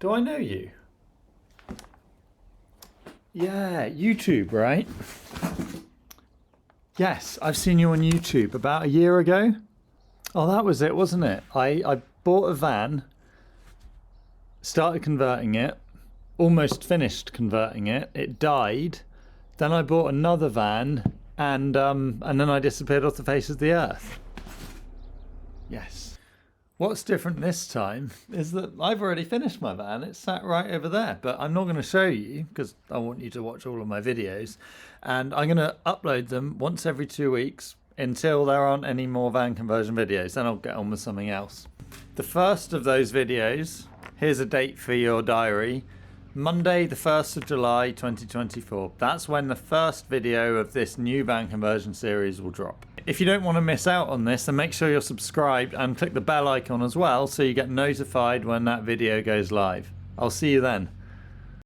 Do I know you? Yeah, YouTube, right? Yes, I've seen you on YouTube about a year ago. Oh, that was it, wasn't it? I bought a van, started converting it, almost finished converting it. It died. Then I bought another van, and then I disappeared off the face of the earth. Yes. What's different this time is that I've already finished my van. It's sat right over there, but I'm not going to show you because I want you to watch all of my videos, and I'm going to upload them once every 2 weeks until there aren't any more van conversion videos. Then I'll get on with something else. The first of those videos, here's a date for your diary, Monday the 1st of July 2024. That's when the first video of this new van conversion series will drop. If you don't want to miss out on this, then make sure you're subscribed and click the bell icon as well so you get notified when that video goes live. I'll see you then.